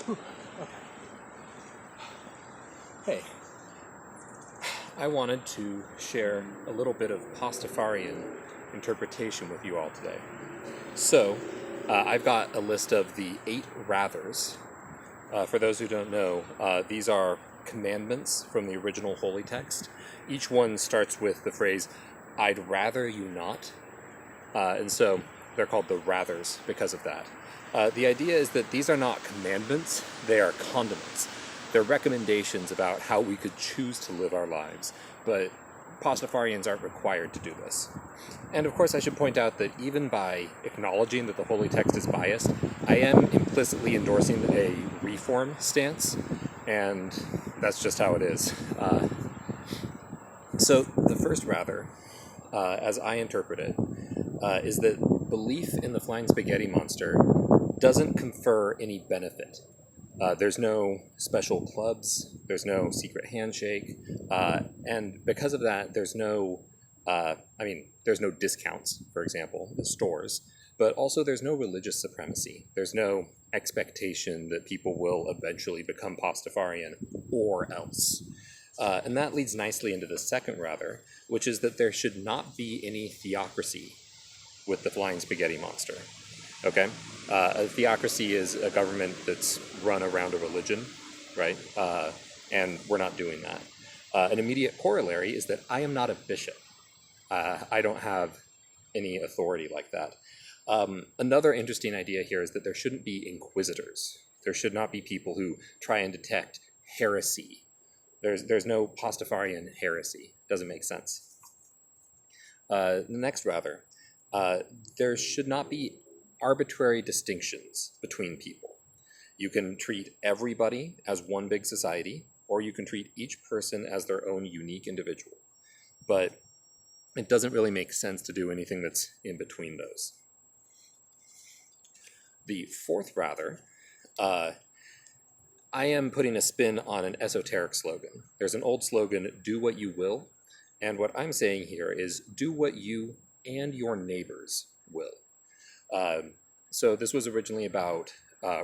Okay. Hey, I wanted to share a little bit of Pastafarian interpretation with you all today. So, I've got a list of the 8 rathers. For those who don't know, these are commandments from the original holy text. Each one starts with the phrase, "I'd rather you not." And so they're called the rathers because of that. The idea is that these are not commandments, they are condiments. They're recommendations about how we could choose to live our lives, but Pastafarians aren't required to do this. And of course I should point out that even by acknowledging that the holy text is biased, I am implicitly endorsing a reform stance, and that's just how it is. So the first rather, as I interpret it, is that belief in the flying spaghetti monster doesn't confer any benefit. There's no special clubs, there's no secret handshake, and because of that, there's no discounts, for example, in stores, but also there's no religious supremacy. There's no expectation that people will eventually become Pastafarian or else. And that leads nicely into the second rather, which is that there should not be any theocracy with the flying spaghetti monster. Okay? A theocracy is a government that's run around a religion, right? And we're not doing that. An immediate corollary is that I am not a bishop. I don't have any authority like that. Another interesting idea here is that there shouldn't be inquisitors. There should not be people who try and detect heresy. There's no Pastafarian heresy. Doesn't make sense. The next rather, there should not be arbitrary distinctions between people. You can treat everybody as one big society, or you can treat each person as their own unique individual. But it doesn't really make sense to do anything that's in between those. The fourth rather, I am putting a spin on an esoteric slogan. There's an old slogan, "Do what you will," and what I'm saying here is do what you and your neighbors will. So this was originally about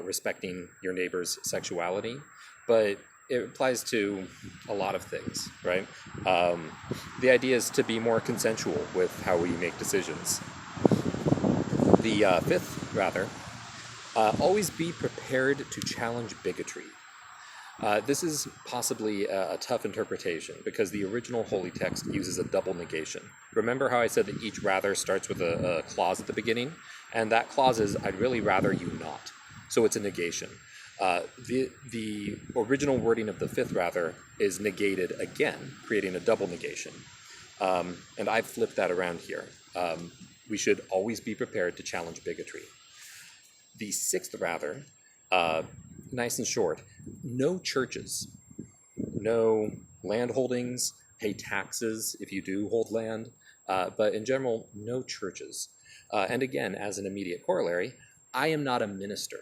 respecting your neighbor's sexuality, but it applies to a lot of things, right? The idea is to be more consensual with how we make decisions. The fifth, rather, always be prepared to challenge bigotry. This is possibly a tough interpretation because the original holy text uses a double negation. Remember how I said that each rather starts with a clause at the beginning? And that clause is, "I'd really rather you not." So it's a negation. The original wording of the fifth rather is negated again, creating a double negation. And I've flipped that around here. We should always be prepared to challenge bigotry. The sixth rather, nice and short, no churches, no land holdings, pay taxes if you do hold land, but in general, no churches. And again, as an immediate corollary, I am not a minister.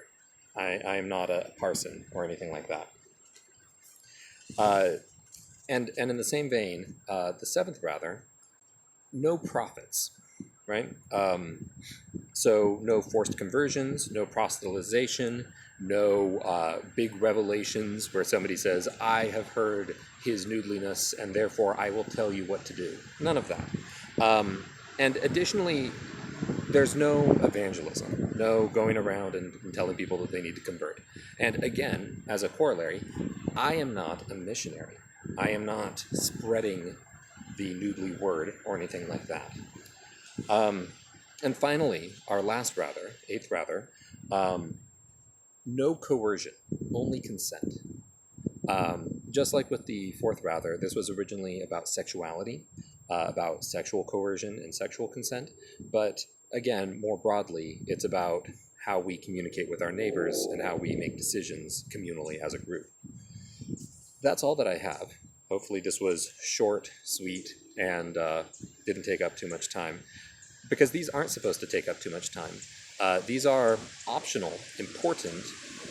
I am not a parson or anything like that. And in the same vein, the seventh rather, no prophets, right? So no forced conversions, no proselytization, no big revelations where somebody says, "I have heard his noodliness and therefore I will tell you what to do." None of that. And additionally, there's no evangelism, no going around and telling people that they need to convert. And again, as a corollary, I am not a missionary. I am not spreading the noodly word or anything like that. And finally, our last rather, eighth rather, no coercion, only consent. Just like with the fourth rather, this was originally about sexuality, about sexual coercion and sexual consent, but again, more broadly, it's about how we communicate with our neighbors and how we make decisions communally as a group. That's all that I have. Hopefully this was short, sweet, and didn't take up too much time. Because these aren't supposed to take up too much time. These are optional, important,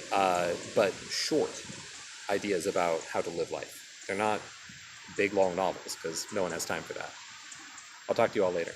but short ideas about how to live life. They're not big, long novels, because no one has time for that. I'll talk to you all later.